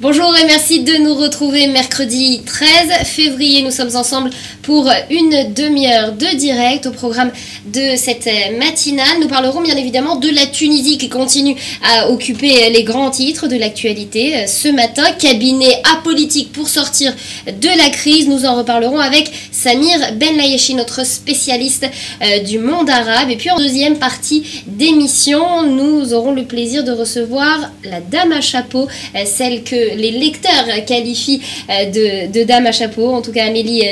Bonjour et merci de nous retrouver mercredi 13 février. Nous sommes ensemble pour une demi-heure de direct. Au programme de cette matinale, nous parlerons bien évidemment de la Tunisie qui continue à occuper les grands titres de l'actualité. Ce matin, cabinet apolitique pour sortir de la crise. Nous en reparlerons avec Samir Benlayechi, notre spécialiste du monde arabe. Et puis en deuxième partie d'émission, nous aurons le plaisir de recevoir la dame à chapeau, celle que les lecteurs qualifient de dame à chapeau, en tout cas Amélie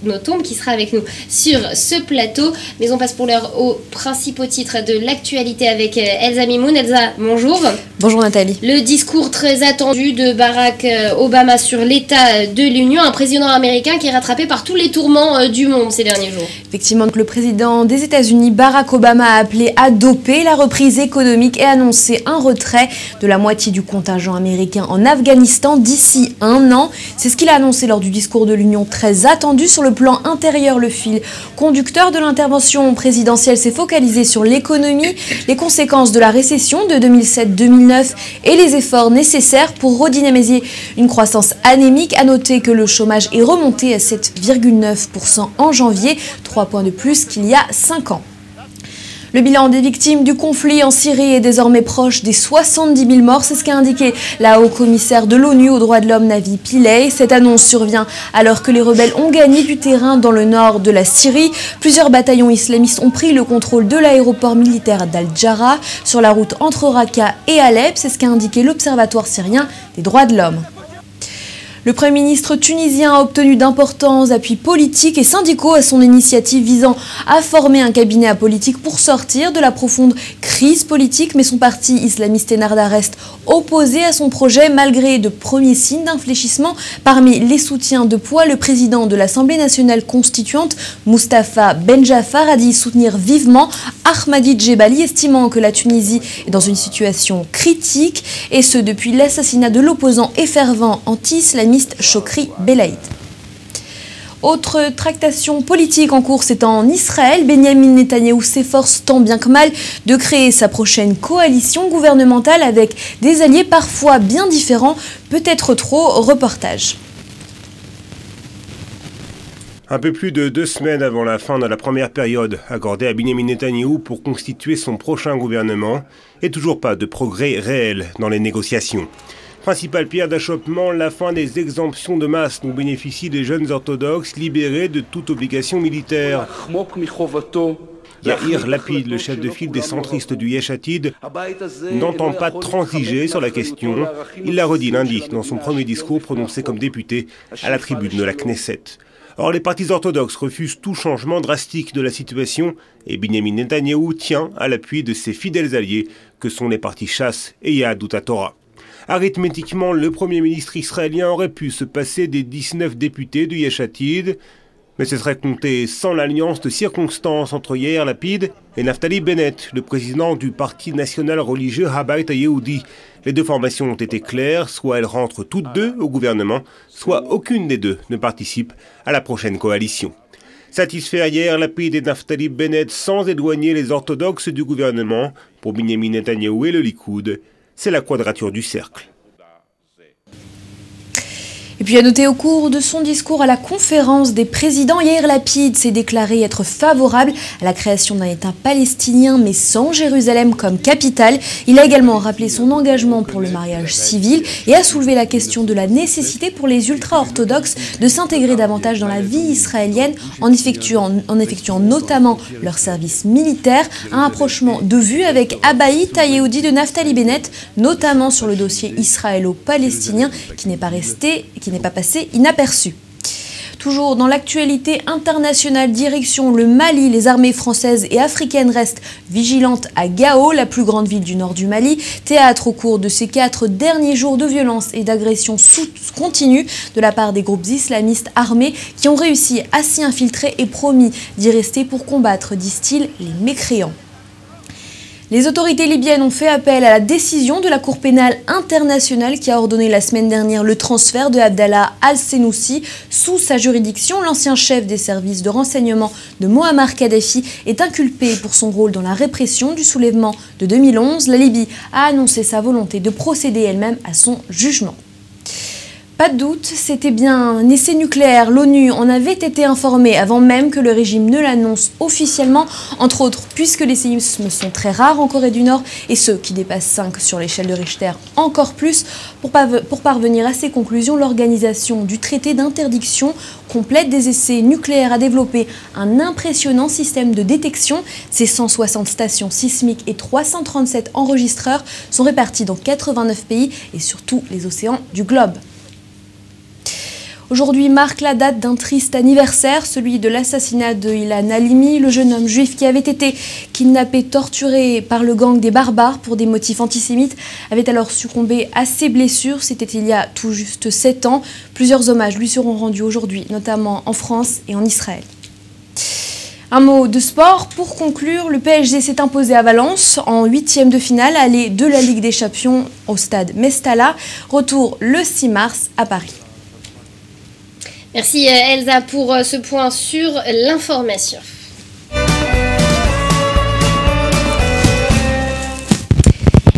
Nothomb qui sera avec nous sur ce plateau. Mais on passe pour l'heure aux principaux titres de l'actualité avec Elsa Mimoun. Elsa, bonjour. Bonjour Nathalie. Le discours très attendu de Barack Obama sur l'état de l'Union, un président américain qui est rattrapé par tous les tourments du monde ces derniers jours. Effectivement, le président des États-Unis, Barack Obama, a appelé à doper la reprise économique et annoncé un retrait de la moitié du contingent américain en Afghanistan d'ici un an. C'est ce qu'il a annoncé lors du discours de l'Union très attendu. Sur le plan intérieur, le fil conducteur de l'intervention présidentielle s'est focalisé sur l'économie, les conséquences de la récession de 2007-2009 et les efforts nécessaires pour redynamiser une croissance anémique. À noter que le chômage est remonté à 7,9% en janvier, 3 points de plus qu'il y a 5 ans. Le bilan des victimes du conflit en Syrie est désormais proche des 70 000 morts. C'est ce qu'a indiqué la haut-commissaire de l'ONU aux droits de l'homme, Navi Pillay. Cette annonce survient alors que les rebelles ont gagné du terrain dans le nord de la Syrie. Plusieurs bataillons islamistes ont pris le contrôle de l'aéroport militaire d'Al-Djarra sur la route entre Raqqa et Alep. C'est ce qu'a indiqué l'Observatoire syrien des droits de l'homme. Le Premier ministre tunisien a obtenu d'importants appuis politiques et syndicaux à son initiative visant à former un cabinet apolitique pour sortir de la profonde crise politique. Mais son parti islamiste Ennahda reste opposé à son projet malgré de premiers signes d'infléchissement. Parmi les soutiens de poids, le président de l'Assemblée nationale constituante, Moustapha Benjafar, a dit soutenir vivement Ahmadi Djebali, estimant que la Tunisie est dans une situation critique, et ce depuis l'assassinat de l'opposant et fervent anti-islamiste Chokri Belaïd. Autre tractation politique en cours, c'est en Israël. Benyamin Netanyahou s'efforce tant bien que mal de créer sa prochaine coalition gouvernementale avec des alliés parfois bien différents, peut-être trop. Reportage. Un peu plus de 2 semaines avant la fin de la première période accordée à Benyamin Netanyahou pour constituer son prochain gouvernement, et toujours pas de progrès réel dans les négociations. Principale pierre d'achoppement, la fin des exemptions de masse dont bénéficient les jeunes orthodoxes libérés de toute obligation militaire. Yair Lapid, le chef de file des centristes du Yesh Atid, n'entend pas transiger sur la question. Il l'a redit lundi dans son premier discours prononcé comme député à la tribune de la Knesset. Or, les partis orthodoxes refusent tout changement drastique de la situation et Benyamin Netanyahou tient à l'appui de ses fidèles alliés que sont les partis Shas et Yahadut HaTorah. Arithmétiquement, le Premier ministre israélien aurait pu se passer des 19 députés du Yesh Atid, mais ce serait compté sans l'alliance de circonstances entre Yair Lapid et Naftali Bennett, le président du parti national religieux Habayit HaYehudi. Les deux formations ont été claires, soit elles rentrent toutes deux au gouvernement, soit aucune des deux ne participe à la prochaine coalition. Satisfaire Yair Lapid et Naftali Bennett sans éloigner les orthodoxes du gouvernement, pour Benyamin Netanyahou et le Likoud, c'est la quadrature du cercle. Et puis à noter au cours de son discours à la conférence des présidents, Yair Lapid s'est déclaré être favorable à la création d'un État palestinien mais sans Jérusalem comme capitale. Il a également rappelé son engagement pour le mariage civil et a soulevé la question de la nécessité pour les ultra-orthodoxes de s'intégrer davantage dans la vie israélienne en effectuant notamment leur service militaire. Un rapprochement de vue avec Habayit HaYehudi de Naftali Bennett, notamment sur le dossier israélo-palestinien qui n'est pas passé inaperçu. Toujours dans l'actualité internationale, direction le Mali, les armées françaises et africaines restent vigilantes à Gao, la plus grande ville du nord du Mali, théâtre au cours de ces 4 derniers jours de violence et d'agressions continues de la part des groupes islamistes armés qui ont réussi à s'y infiltrer et promis d'y rester pour combattre, disent-ils, les mécréants. Les autorités libyennes ont fait appel à la décision de la Cour pénale internationale qui a ordonné la semaine dernière le transfert de Abdallah al-Senoussi sous sa juridiction. L'ancien chef des services de renseignement de Moammar Kadhafi est inculpé pour son rôle dans la répression du soulèvement de 2011. La Libye a annoncé sa volonté de procéder elle-même à son jugement. Pas de doute, c'était bien un essai nucléaire. L'ONU en avait été informée avant même que le régime ne l'annonce officiellement, entre autres puisque les séismes sont très rares en Corée du Nord et ceux qui dépassent 5 sur l'échelle de Richter encore plus. Pour parvenir à ces conclusions, l'organisation du traité d'interdiction complète des essais nucléaires a développé un impressionnant système de détection. Ces 160 stations sismiques et 337 enregistreurs sont répartis dans 89 pays et sur tous les océans du globe. Aujourd'hui marque la date d'un triste anniversaire, celui de l'assassinat de Ilan Halimi, le jeune homme juif qui avait été kidnappé, torturé par le gang des barbares pour des motifs antisémites, avait alors succombé à ses blessures. C'était il y a tout juste 7 ans. Plusieurs hommages lui seront rendus aujourd'hui, notamment en France et en Israël. Un mot de sport. Pour conclure, le PSG s'est imposé à Valence en 8e de finale, aller de la Ligue des Champions au stade Mestalla. Retour le 6 mars à Paris. Merci Elsa pour ce point sur l'information.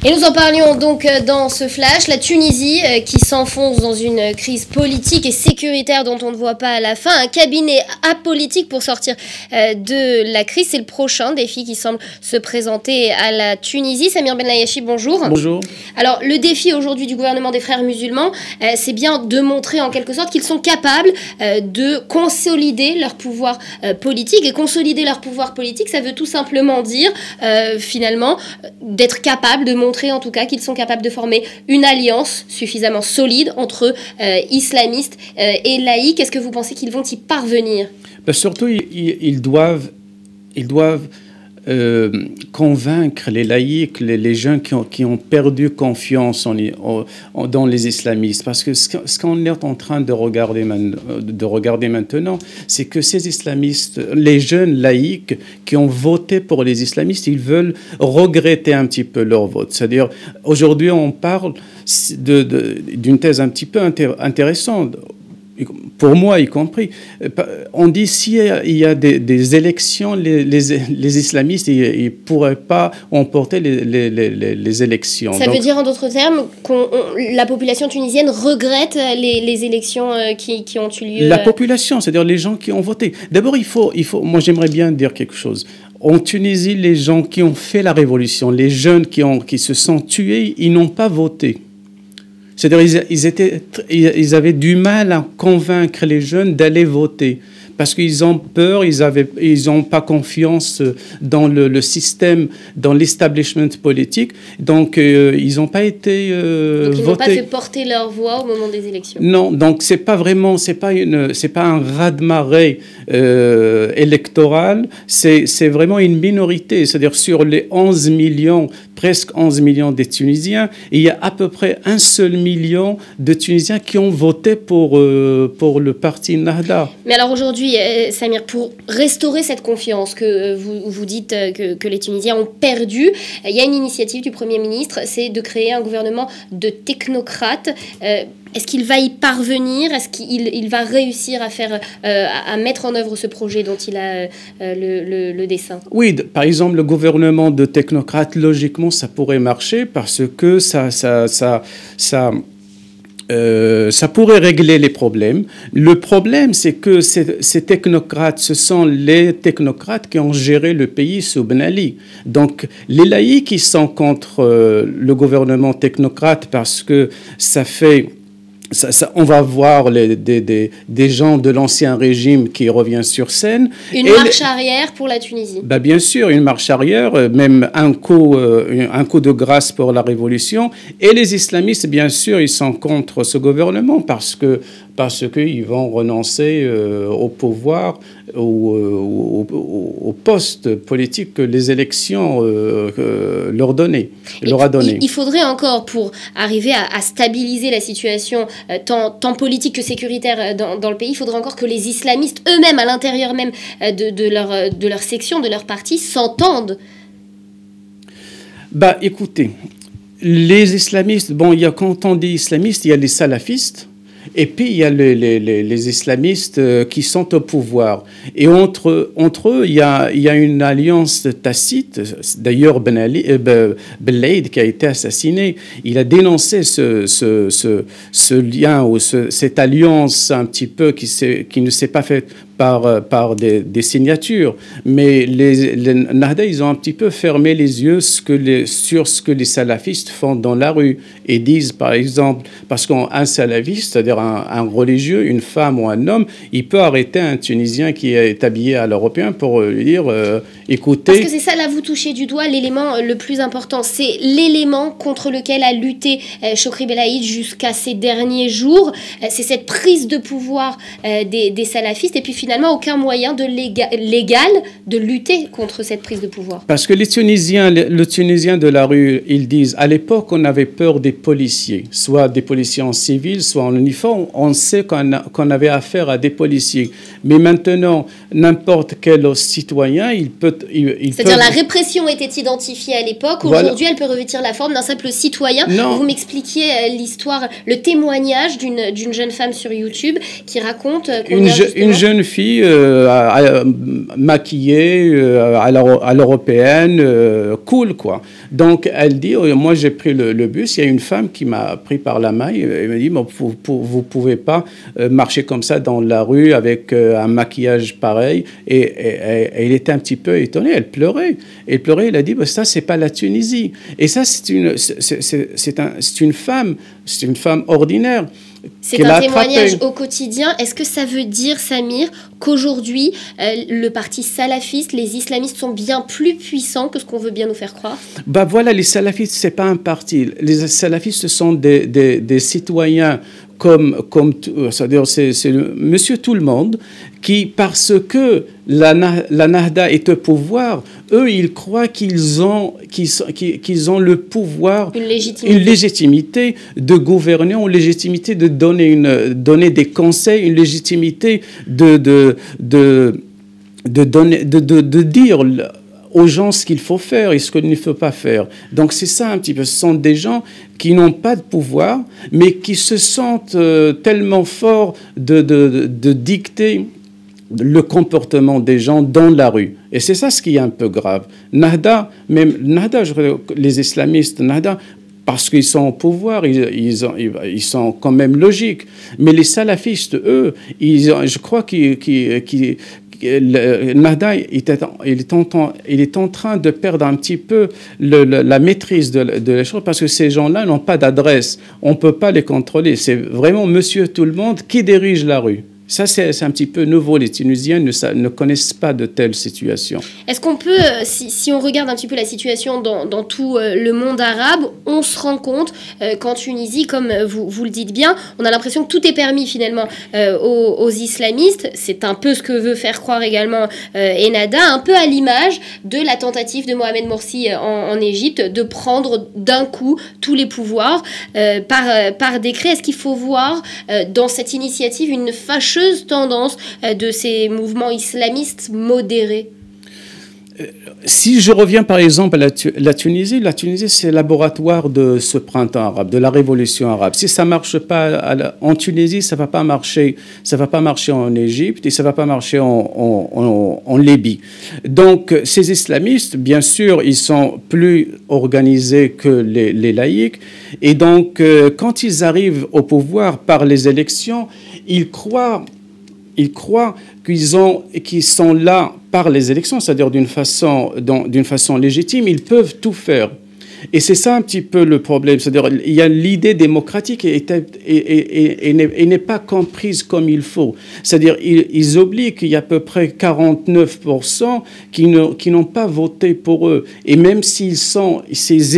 Et nous en parlions donc dans ce flash, la Tunisie qui s'enfonce dans une crise politique et sécuritaire dont on ne voit pas à la fin. Un cabinet apolitique pour sortir de la crise, c'est le prochain défi qui semble se présenter à la Tunisie. Samir Benlayachi, bonjour. Bonjour. Alors le défi aujourd'hui du gouvernement des frères musulmans, c'est bien de montrer en quelque sorte qu'ils sont capables de consolider leur pouvoir politique. Et consolider leur pouvoir politique, ça veut tout simplement dire finalement d'être capable de montrer en tout cas qu'ils sont capables de former une alliance suffisamment solide entre islamistes et laïcs. Est-ce que vous pensez qu'ils vont y parvenir? Surtout, ils doivent convaincre les laïcs, les gens qui ont perdu confiance dans les islamistes. Parce que ce qu'on est en train de regarder maintenant, c'est que ces islamistes, les jeunes laïcs qui ont voté pour les islamistes, ils veulent regretter un petit peu leur vote. C'est-à-dire, aujourd'hui, on parle d'une thèse un petit peu intéressante, pour moi y compris. On dit s'il y a des élections, les islamistes ils pourraient pas emporter les élections. Ça veut dire en d'autres termes que la population tunisienne regrette les élections qui ont eu lieu. La population, c'est-à-dire les gens qui ont voté. D'abord, il faut. Moi, j'aimerais bien dire quelque chose. En Tunisie, les gens qui ont fait la révolution, les jeunes qui se sont tués, ils n'ont pas voté. C'est-à-dire ils avaient du mal à convaincre les jeunes d'aller voter parce qu'ils ont peur, ils n'ont pas confiance dans le système, dans l'establishment politique. Donc, ils n'ont pas été donc, ils votés. n'ont pas fait porter leur voix au moment des élections. Non, donc c'est pas un raz-de-marée électoral, c'est vraiment une minorité. C'est-à-dire sur les 11 millions, presque 11 millions de Tunisiens, il y a à peu près 1 seul million de Tunisiens qui ont voté pour le parti Nahda. Mais alors aujourd'hui, Samir, pour restaurer cette confiance que vous dites que les Tunisiens ont perdue, il y a une initiative du Premier ministre, c'est de créer un gouvernement de technocrates. Est-ce qu'il va y parvenir? Est-ce qu'il va réussir à mettre en œuvre ce projet dont il a le dessein? Oui, par exemple, le gouvernement de technocrates, logiquement, ça pourrait marcher parce que ça pourrait régler les problèmes. Le problème, c'est que ces technocrates, ce sont les technocrates qui ont géré le pays sous Ben Ali. Donc, les laïcs, ils sont contre le gouvernement technocrate parce que ça fait... on va voir des gens de l'ancien régime qui reviennent sur scène. Une marche arrière pour la Tunisie. Bien sûr, une marche arrière, même un coup de grâce pour la révolution. Et les islamistes, bien sûr, ils sont contre ce gouvernement parce qu'ils vont renoncer au pouvoir, au poste politique que les élections leur a donné. Il faudrait encore, pour arriver à stabiliser la situation tant politique que sécuritaire dans le pays, il faudrait encore que les islamistes eux-mêmes, à l'intérieur même de leur section, de leur parti, s'entendent. Écoutez, les islamistes, quand on dit islamistes, il y a les salafistes. Et puis, il y a les islamistes qui sont au pouvoir. Et entre eux, il y a une alliance tacite. D'ailleurs, Ben Laden, qui a été assassiné, il a dénoncé ce lien ou cette alliance un petit peu qui ne s'est pas faite par des signatures. Mais les Nahda, ils ont un petit peu fermé les yeux sur ce que les salafistes font dans la rue et disent, par exemple, parce qu'un salafiste, c'est-à-dire un religieux, une femme ou un homme, il peut arrêter un Tunisien qui est habillé à l'européen pour lui dire écoutez... Parce que c'est ça, là, vous touchez du doigt l'élément le plus important. C'est l'élément contre lequel a lutté Chokri Belaïd jusqu'à ces derniers jours. C'est cette prise de pouvoir des salafistes et puis finalement aucun moyen légal de lutter contre cette prise de pouvoir. Parce que les Tunisiens de la rue, ils disent, à l'époque, on avait peur des policiers, soit des policiers en civil, soit en uniforme. On sait qu'on avait affaire à des policiers. Mais maintenant, n'importe quel citoyen, il peut... C'est-à-dire la répression était identifiée à l'époque. Aujourd'hui, elle peut revêtir la forme d'un simple citoyen. Non. Vous m'expliquiez l'histoire, le témoignage d'une jeune femme sur YouTube qui raconte... Une jeune fille maquillée à l'européenne, cool, quoi. Donc, elle dit, moi, j'ai pris le bus. Il y a une femme qui m'a pris par la main et m'a dit, vous pouvez pas marcher comme ça dans la rue avec un maquillage pareil. Et elle était un petit peu étonnée. Elle pleurait. Elle a dit, ça, c'est pas la Tunisie. Et ça, c'est une femme ordinaire. C'est un témoignage au quotidien. Est-ce que ça veut dire, Samir, qu'aujourd'hui, le parti salafiste, les islamistes sont bien plus puissants que ce qu'on veut bien nous faire croire? Voilà, les salafistes, c'est pas un parti. Les salafistes, ce sont des citoyens c'est-à-dire c'est monsieur tout le monde qui, parce que la Nahda est au pouvoir, eux, ils croient qu'ils ont le pouvoir, une légitimité de gouverner, une légitimité de donner des conseils, une légitimité de dire aux gens ce qu'il faut faire et ce qu'il ne faut pas faire. Donc c'est ça un petit peu. Ce sont des gens qui n'ont pas de pouvoir, mais qui se sentent tellement forts de dicter le comportement des gens dans la rue. Et c'est ça ce qui est un peu grave. Nahda, les islamistes, Nahda, parce qu'ils sont au pouvoir, ils sont quand même logiques. Mais les salafistes, eux, je crois Nahda, il est en train de perdre un petit peu la maîtrise de la chose parce que ces gens-là n'ont pas d'adresse. On ne peut pas les contrôler. C'est vraiment monsieur tout le monde qui dirige la rue. Ça, c'est un petit peu nouveau. Les Tunisiens ne connaissent pas de telles situations. Est-ce qu'on peut, si on regarde un petit peu la situation dans tout le monde arabe, on se rend compte qu'en Tunisie, comme vous le dites bien, on a l'impression que tout est permis finalement aux islamistes. C'est un peu ce que veut faire croire également Ennahda, un peu à l'image de la tentative de Mohamed Morsi en Égypte de prendre d'un coup tous les pouvoirs par décret. Est-ce qu'il faut voir dans cette initiative une fâcheuse tendance de ces mouvements islamistes modérés? Si je reviens par exemple à la Tunisie, c'est le laboratoire de ce printemps arabe, de la révolution arabe. Si ça ne marche pas en Tunisie, ça ne va pas marcher. Ça ne va pas marcher en Égypte et ça ne va pas marcher en Libye. Donc ces islamistes, bien sûr, ils sont plus organisés que les laïcs. Et donc quand ils arrivent au pouvoir par les élections, ils croient qu'ils sont là par les élections, c'est-à-dire d'une façon légitime, ils peuvent tout faire. Et c'est ça un petit peu le problème. C'est-à-dire il y a l'idée démocratique et n'est pas comprise comme il faut. C'est-à-dire ils oublient qu'il y a à peu près 49% qui n'ont pas voté pour eux. Et même s'ils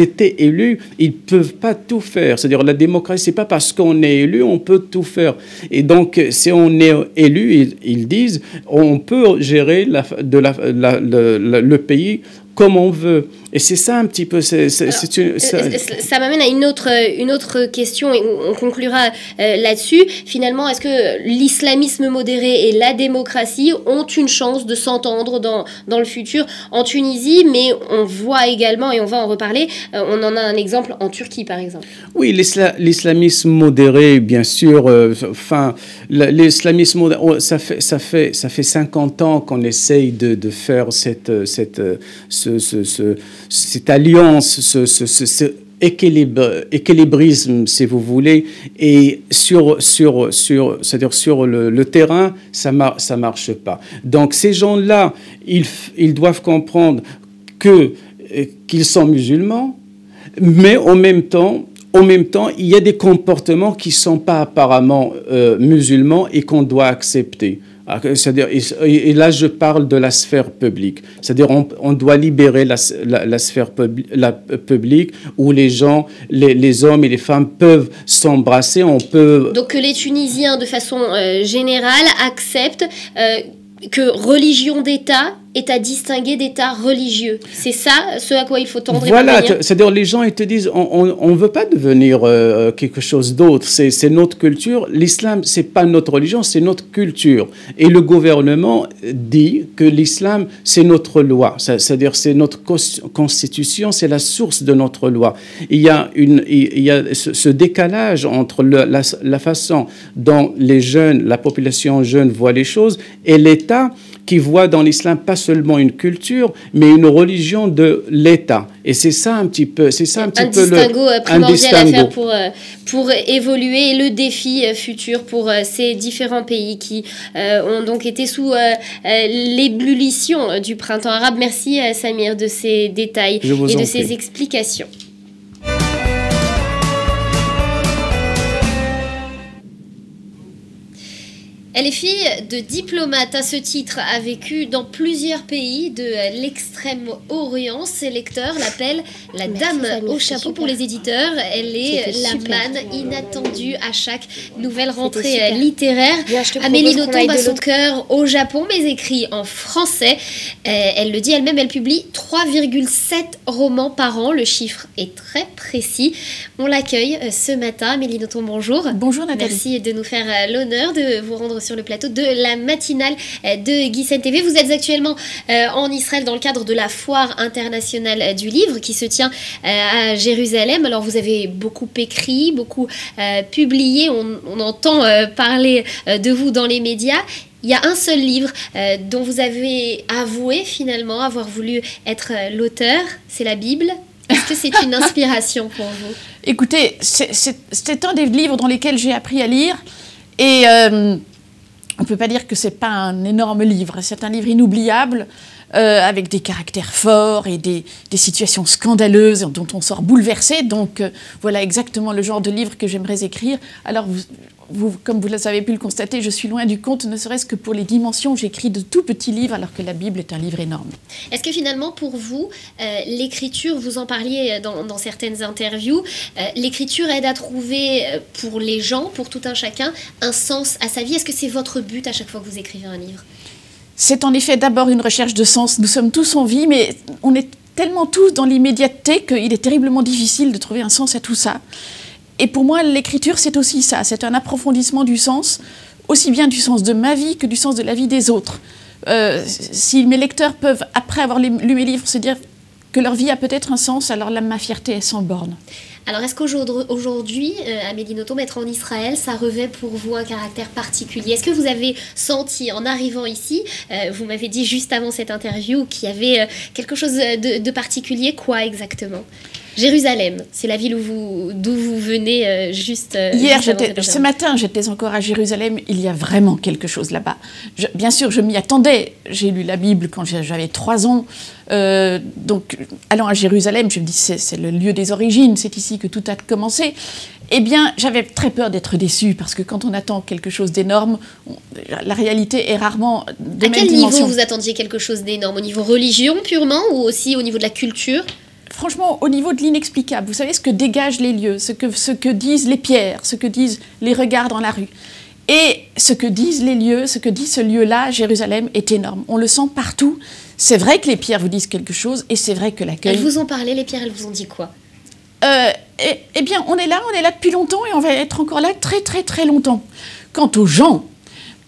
étaient élus, ils ne peuvent pas tout faire. C'est-à-dire la démocratie, c'est pas parce qu'on est élu, on peut tout faire. Et donc, si on est élu, ils disent, on peut gérer le pays comme on veut. Et c'est ça un petit peu. Ça m'amène à une autre question et on conclura là-dessus. Finalement, est-ce que l'islamisme modéré et la démocratie ont une chance de s'entendre dans le futur en Tunisie? Mais on voit également, et on va en reparler, on en a un exemple en Turquie par exemple. Oui, l'islamisme modéré, bien sûr. L'islamisme modéré, ça fait 50 ans qu'on essaye de faire cette alliance, ce équilibrisme, si vous voulez, et c'est-à-dire sur le terrain, ça marche pas. Donc ces gens-là, ils doivent comprendre qu'ils sont musulmans, mais en même temps, il y a des comportements qui ne sont pas apparemment musulmans et qu'on doit accepter. C'est-à-dire, et là, je parle de la sphère publique. C'est-à-dire, on doit libérer la sphère publique où les gens, les hommes et les femmes peuvent s'embrasser. Donc, que les Tunisiens, de façon générale, acceptent que religion d'État est à distinguer d'État religieux. C'est ça ce à quoi il faut tendre. Voilà, c'est-à-dire les gens ils te disent on ne veut pas devenir quelque chose d'autre, c'est notre culture. L'islam, c'est pas notre religion, c'est notre culture. Et le gouvernement dit que l'islam, c'est notre loi, c'est-à-dire c'est notre constitution, c'est la source de notre loi. Il y a ce décalage entre la façon dont les jeunes, la population jeune voit les choses et l'État qui voit dans l'islam pas seulement une culture, mais une religion de l'État. Et c'est ça un petit peu, un distinguo primordial à faire pour évoluer, le défi futur pour ces différents pays qui ont donc été sous l'ébullition du printemps arabe. Merci Samir de ces détails et de ces explications. Elle est fille de diplomate. À ce titre, a vécu dans plusieurs pays de l'extrême-orient. Ses lecteurs l'appellent la dame au chapeau pour les éditeurs. Elle est la manne inattendue à chaque nouvelle rentrée littéraire. Amélie Nothomb bat son cœur au Japon, mais écrit en français. Elle le dit elle-même, elle publie 3,7 romans par an. Le chiffre est très précis. On l'accueille ce matin. Amélie Nothomb, bonjour. Bonjour Nathalie. Merci de nous faire l'honneur de vous rendre sur le plateau de la matinale de Guisen TV. Vous êtes actuellement en Israël dans le cadre de la foire internationale du livre qui se tient à Jérusalem. Alors vous avez beaucoup écrit, beaucoup publié, on entend parler de vous dans les médias. Il y a un seul livre dont vous avez avoué finalement avoir voulu être l'auteur, c'est la Bible. Est-ce que c'est une inspiration pour vous? Écoutez, c'est un des livres dans lesquels j'ai appris à lire et on ne peut pas dire que ce n'est pas un énorme livre. C'est un livre inoubliable, avec des caractères forts et des situations scandaleuses dont on sort bouleversé. Donc voilà exactement le genre de livre que j'aimerais écrire. Alors comme vous avez pu le constater, je suis loin du compte, ne serait-ce que pour les dimensions. J'écris de tout petits livres alors que la Bible est un livre énorme. Est-ce que finalement pour vous, l'écriture, vous en parliez dans certaines interviews, l'écriture aide à trouver pour les gens, pour tout un chacun, un sens à sa vie? Est-ce que c'est votre but à chaque fois que vous écrivez un livre? C'est en effet d'abord une recherche de sens. Nous sommes tous en vie, mais on est tellement tous dans l'immédiateté qu'il est terriblement difficile de trouver un sens à tout ça. Et pour moi, l'écriture, c'est aussi ça. C'est un approfondissement du sens, aussi bien du sens de ma vie que du sens de la vie des autres. Si mes lecteurs peuvent, après avoir lu mes livres, se dire que leur vie a peut-être un sens, alors là, ma fierté est sans borne. Alors, est-ce qu'aujourd'hui, Amélie Nothomb, être en Israël, ça revêt pour vous un caractère particulier? Est-ce que vous avez senti, en arrivant ici, vous m'avez dit juste avant cette interview, qu'il y avait quelque chose de particulier? Quoi exactement? Jérusalem, c'est la ville d'où vous venez juste... Hier, ce matin, j'étais encore à Jérusalem. Il y a vraiment quelque chose là-bas. Bien sûr, je m'y attendais. J'ai lu la Bible quand j'avais 3 ans. Donc, allant à Jérusalem, je me dis, c'est le lieu des origines. C'est ici que tout a commencé. Eh bien, j'avais très peur d'être déçue, parce que quand on attend quelque chose d'énorme, la réalité est rarement de même dimension. À quel niveau vous attendiez quelque chose d'énorme? Au niveau religion purement, ou aussi au niveau de la culture? Franchement, au niveau de l'inexplicable, vous savez ce que dégagent les lieux, ce que disent les pierres, ce que disent les regards dans la rue. Et ce que disent les lieux, ce que dit ce lieu-là, Jérusalem, est énorme. On le sent partout. C'est vrai que les pierres vous disent quelque chose et c'est vrai que l'accueil... Elles vous ont parlé, les pierres, elles vous ont dit quoi? Eh bien, on est là depuis longtemps et on va être encore là très très très longtemps. Quant aux gens,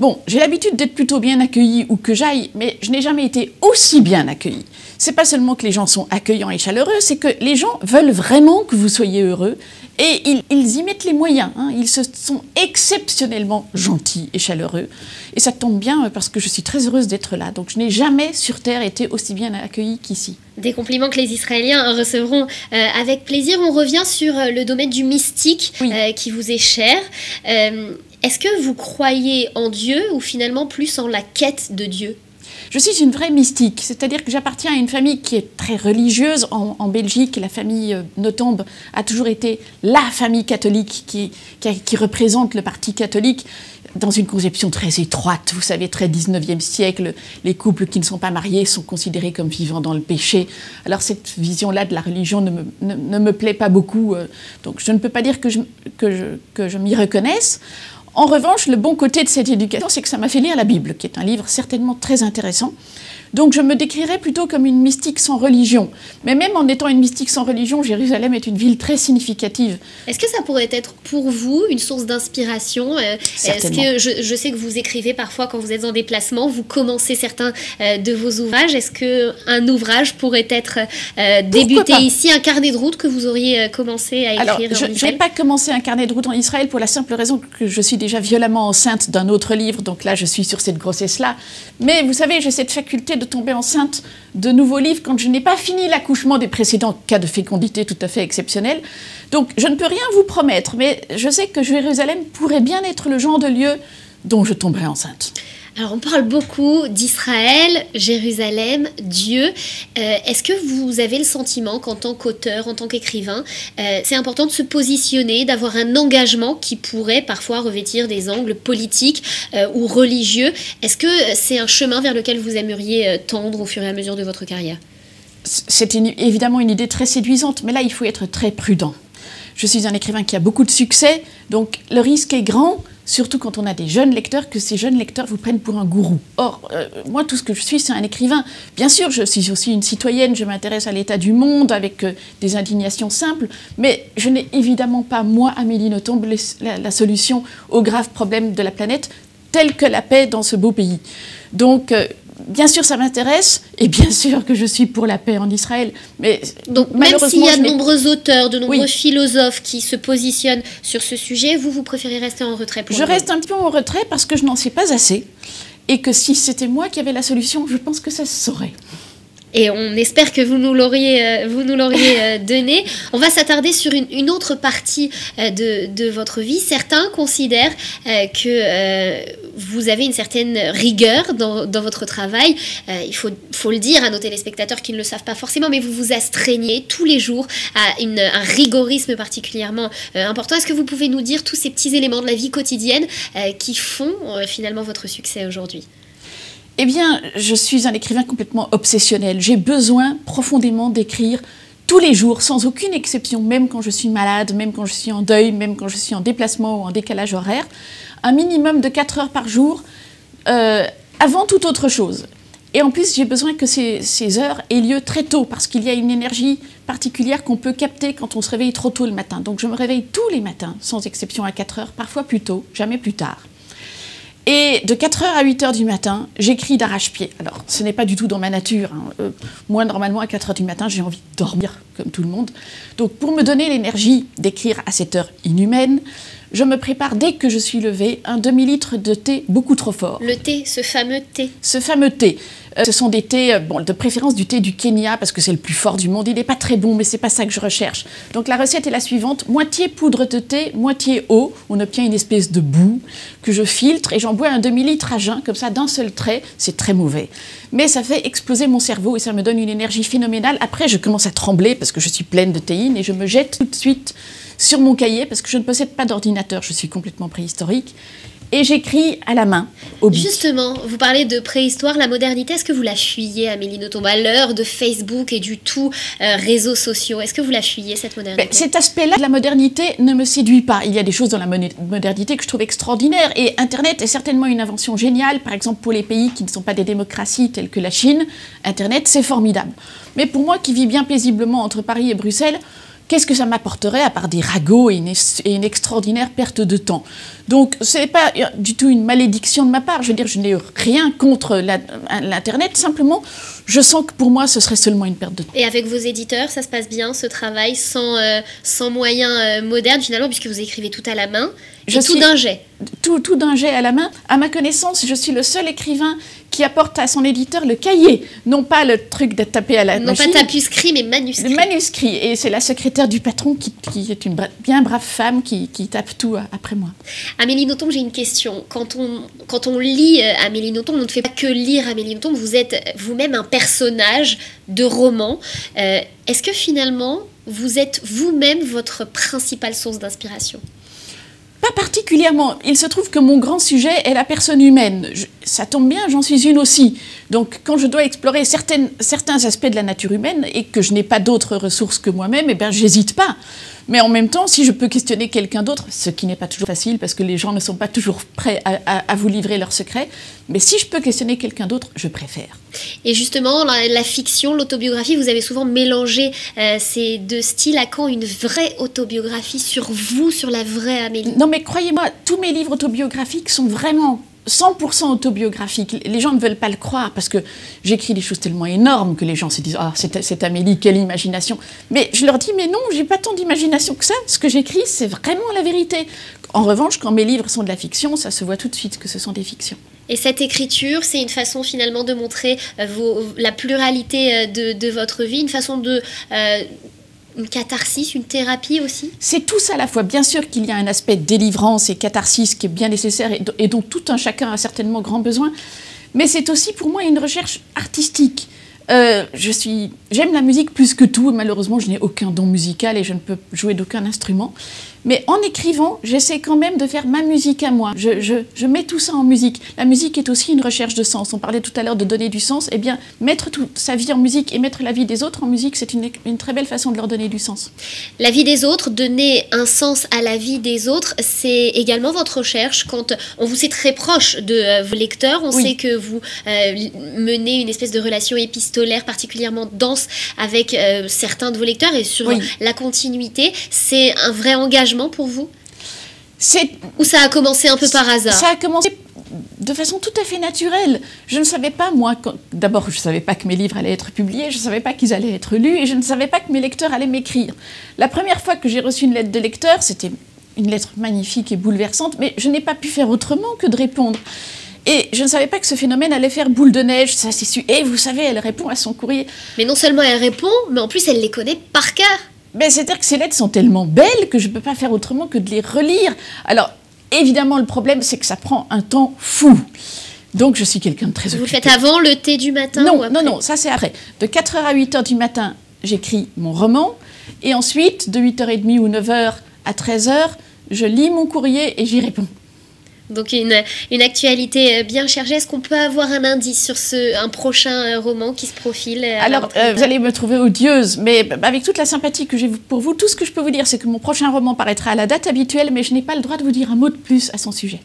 bon, j'ai l'habitude d'être plutôt bien accueillie où que j'aille, mais je n'ai jamais été aussi bien accueillie. C'est pas seulement que les gens sont accueillants et chaleureux, c'est que les gens veulent vraiment que vous soyez heureux et ils y mettent les moyens. Hein. Ils sont exceptionnellement gentils et chaleureux. Et ça tombe bien parce que je suis très heureuse d'être là. Donc je n'ai jamais sur Terre été aussi bien accueillie qu'ici. Des compliments que les Israéliens recevront avec plaisir. On revient sur le domaine du mystique qui vous est cher. Est-ce que vous croyez en Dieu ou finalement plus en la quête de Dieu? Je suis une vraie mystique, c'est-à-dire que j'appartiens à une famille qui est très religieuse. En Belgique, la famille Nothomb a toujours été la famille catholique qui représente le parti catholique dans une conception très étroite. Vous savez, très 19e siècle, les couples qui ne sont pas mariés sont considérés comme vivant dans le péché. Alors cette vision-là de la religion ne me plaît pas beaucoup, donc je ne peux pas dire que je m'y reconnaisse. En revanche, le bon côté de cette éducation, c'est que ça m'a fait lire la Bible, qui est un livre certainement très intéressant. Donc je me décrirais plutôt comme une mystique sans religion. Mais même en étant une mystique sans religion, Jérusalem est une ville très significative. Est-ce que ça pourrait être pour vous une source d'inspiration? Est-ce que je sais que vous écrivez parfois quand vous êtes en déplacement, vous commencez certains de vos ouvrages. Est-ce qu'un ouvrage pourrait être débuté ici, un carnet de route que vous auriez commencé à écrire? Alors, je n'ai pas commencé un carnet de route en Israël pour la simple raison que je suis déjà violemment enceinte d'un autre livre, donc là je suis sur cette grossesse-là. Mais vous savez, j'ai cette faculté de tomber enceinte de nouveaux livres quand je n'ai pas fini l'accouchement des précédents cas de fécondité tout à fait exceptionnels. Donc je ne peux rien vous promettre, mais je sais que Jérusalem pourrait bien être le genre de lieu dont je tomberai enceinte. Alors on parle beaucoup d'Israël, Jérusalem, Dieu. Est-ce que vous avez le sentiment qu'en tant qu'auteur, en tant qu'écrivain, c'est important de se positionner, d'avoir un engagement qui pourrait parfois revêtir des angles politiques ou religieux? Est-ce que c'est un chemin vers lequel vous aimeriez tendre au fur et à mesure de votre carrière? C'est évidemment une idée très séduisante, mais là il faut être très prudent. Je suis un écrivain qui a beaucoup de succès, donc le risque est grand, surtout quand on a des jeunes lecteurs, que ces jeunes lecteurs vous prennent pour un gourou. Or, moi, tout ce que je suis, c'est un écrivain. Bien sûr, je suis aussi une citoyenne, je m'intéresse à l'état du monde avec des indignations simples, mais je n'ai évidemment pas, moi, Amélie Nothomb, la solution aux graves problèmes de la planète, telle que la paix dans ce beau pays. Donc, bien sûr, ça m'intéresse, et bien sûr que je suis pour la paix en Israël. Mais donc, même s'il y a de nombreux auteurs, de nombreux philosophes qui se positionnent sur ce sujet, vous préférez rester en retrait pour Je reste un petit peu en retrait parce que je n'en sais pas assez, et que si c'était moi qui avais la solution, je pense que ça se saurait. Et on espère que vous nous l'auriez donné. On va s'attarder sur une autre partie de votre vie. Certains considèrent que vous avez une certaine rigueur dans votre travail. Il faut le dire à nos téléspectateurs qui ne le savent pas forcément, mais vous vous astreignez tous les jours à un rigorisme particulièrement important. Est-ce que vous pouvez nous dire tous ces petits éléments de la vie quotidienne qui font finalement votre succès aujourd'hui ? Eh bien, je suis un écrivain complètement obsessionnel. J'ai besoin profondément d'écrire tous les jours, sans aucune exception, même quand je suis malade, même quand je suis en deuil, même quand je suis en déplacement ou en décalage horaire, un minimum de 4 heures par jour, avant toute autre chose. Et en plus, j'ai besoin que ces heures aient lieu très tôt, parce qu'il y a une énergie particulière qu'on peut capter quand on se réveille trop tôt le matin. Donc je me réveille tous les matins, sans exception à 4 heures, parfois plus tôt, jamais plus tard. Et de 4h à 8h du matin, j'écris d'arrache-pied. Alors, ce n'est pas du tout dans ma nature. Hein. Moi, normalement, à 4h du matin, j'ai envie de dormir, comme tout le monde. Donc, pour me donner l'énergie d'écrire à cette heure inhumaine, je me prépare, dès que je suis levée, un demi-litre de thé beaucoup trop fort. Le thé, ce fameux thé. Ce fameux thé. Ce sont des thés, de préférence du thé du Kenya, parce que c'est le plus fort du monde. Il n'est pas très bon, mais ce n'est pas ça que je recherche. Donc la recette est la suivante. Moitié poudre de thé, moitié eau. On obtient une espèce de boue que je filtre et j'en bois un demi-litre à jeun, comme ça, d'un seul trait. C'est très mauvais. Mais ça fait exploser mon cerveau et ça me donne une énergie phénoménale. Après, je commence à trembler parce que je suis pleine de théine et je me jette tout de suite sur mon cahier parce que je ne possède pas d'ordinateur. Je suis complètement préhistorique. et j'écris à la main, au bic. Justement, vous parlez de préhistoire, la modernité, est-ce que vous la fuyez, Amélie Nothomb, à l'heure de Facebook et du tout réseaux sociaux? Est-ce que vous la fuyez, cette modernité? Cet aspect-là de la modernité ne me séduit pas. Il y a des choses dans la modernité que je trouve extraordinaires, et Internet est certainement une invention géniale. Par exemple, pour les pays qui ne sont pas des démocraties telles que la Chine, Internet, c'est formidable. Mais pour moi, qui vis bien paisiblement entre Paris et Bruxelles, qu'est-ce que ça m'apporterait à part des ragots et une extraordinaire perte de temps? Donc, ce n'est pas du tout une malédiction de ma part. Je veux dire, je n'ai rien contre l'Internet. Simplement, je sens que pour moi, ce serait seulement une perte de temps. Et avec vos éditeurs, ça se passe bien, ce travail, sans moyens modernes, finalement, puisque vous écrivez tout à la main, et tout d'un jet. Tout d'un jet à la main. À ma connaissance, je suis le seul écrivain qui apporte à son éditeur le cahier, non pas le truc de taper à la machine. Non pas tapuscrit, mais manuscrit. Le manuscrit. Et c'est la secrétaire du patron qui est une bien brave femme qui tape tout après moi. Amélie Nothomb, j'ai une question. Quand on lit Amélie Nothomb, on ne fait pas que lire Amélie Nothomb, vous êtes vous-même un personnage de roman. Est-ce que finalement, vous êtes vous-même votre principale source d'inspiration ? Pas particulièrement. Il se trouve que mon grand sujet est la personne humaine. Ça tombe bien, j'en suis une aussi. Donc, quand je dois explorer certains aspects de la nature humaine et que je n'ai pas d'autres ressources que moi-même, eh bien, j'hésite pas. Mais en même temps, si je peux questionner quelqu'un d'autre, ce qui n'est pas toujours facile parce que les gens ne sont pas toujours prêts à vous livrer leurs secrets, mais si je peux questionner quelqu'un d'autre, je préfère. Et justement, la fiction, l'autobiographie, vous avez souvent mélangé ces deux styles. À quand une vraie autobiographie sur vous, sur la vraie Amélie? Non, mais croyez-moi, tous mes livres autobiographiques sont vraiment 100% autobiographiques. Les gens ne veulent pas le croire parce que j'écris des choses tellement énormes que les gens se disent « Ah, c'est Amélie, quelle imagination !» Mais je leur dis « Mais non, j'ai pas tant d'imagination que ça. Ce que j'écris, c'est vraiment la vérité. » En revanche, quand mes livres sont de la fiction, ça se voit tout de suite que ce sont des fictions. Et cette écriture, c'est une façon finalement de montrer la pluralité de votre vie, une façon de... une catharsis, une thérapie aussi? C'est tout ça à la fois. Bien sûr qu'il y a un aspect de délivrance et catharsis qui est bien nécessaire et dont tout un chacun a certainement grand besoin. Mais c'est aussi pour moi une recherche artistique. J'aime la musique plus que tout. Malheureusement, je n'ai aucun don musical et je ne peux jouer d'aucun instrument. Mais en écrivant, j'essaie quand même de faire ma musique à moi. Je mets tout ça en musique. La musique est aussi une recherche de sens. On parlait tout à l'heure de donner du sens. Eh bien, mettre toute sa vie en musique et mettre la vie des autres en musique, c'est une très belle façon de leur donner du sens. La vie des autres, donner un sens à la vie des autres, c'est également votre recherche. Quand on vous sait très proche de vos lecteurs, on sait que vous menez une espèce de relation épistolaire particulièrement dense avec certains de vos lecteurs et sur la continuité. C'est un vrai engagement pour vous? Ou ça a commencé un peu par hasard? Ça a commencé de façon tout à fait naturelle. Je ne savais pas, moi, d'abord, je ne savais pas que mes livres allaient être publiés, je ne savais pas qu'ils allaient être lus, et je ne savais pas que mes lecteurs allaient m'écrire. La première fois que j'ai reçu une lettre de lecteur, c'était une lettre magnifique et bouleversante, mais je n'ai pas pu faire autrement que de répondre. Et je ne savais pas que ce phénomène allait faire boule de neige, ça c'est sûr. Et vous savez, elle répond à son courrier. Mais non seulement elle répond, mais en plus elle les connaît par cœur. C'est-à-dire que ces lettres sont tellement belles que je ne peux pas faire autrement que de les relire. Alors, évidemment, le problème, c'est que ça prend un temps fou. Donc, je suis quelqu'un de très occupé. Vous le faites avant le thé du matin? Non, ça c'est après. De 4h à 8h du matin, j'écris mon roman. Et ensuite, de 8h30 ou 9h à 13h, je lis mon courrier et j'y réponds. Donc une actualité bien chargée. Est-ce qu'on peut avoir un indice sur un prochain roman qui se profile? Alors, vous allez me trouver odieuse, mais avec toute la sympathie que j'ai pour vous, tout ce que je peux vous dire, c'est que mon prochain roman paraîtra à la date habituelle, mais je n'ai pas le droit de vous dire un mot de plus à son sujet.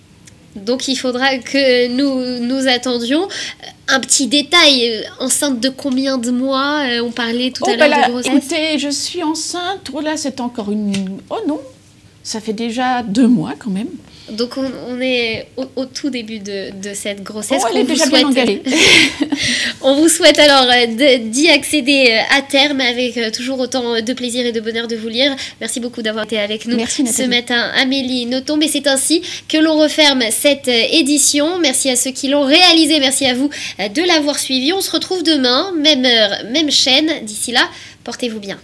Donc il faudra que nous attendions. Un petit détail, enceinte de combien de mois? On parlait tout à l'heure de grossesse. Écoutez, je suis enceinte, là c'est encore une... Oh non, ça fait déjà 2 mois quand même. Donc on est au tout début de cette grossesse. Elle est déjà bien engagée. On vous souhaite alors d'y accéder à terme avec toujours autant de plaisir et de bonheur de vous lire. Merci beaucoup d'avoir été avec nous ce matin, Amélie Nothomb. Et c'est ainsi que l'on referme cette édition. Merci à ceux qui l'ont réalisée. Merci à vous de l'avoir suivi. On se retrouve demain, même heure, même chaîne. D'ici là, portez-vous bien.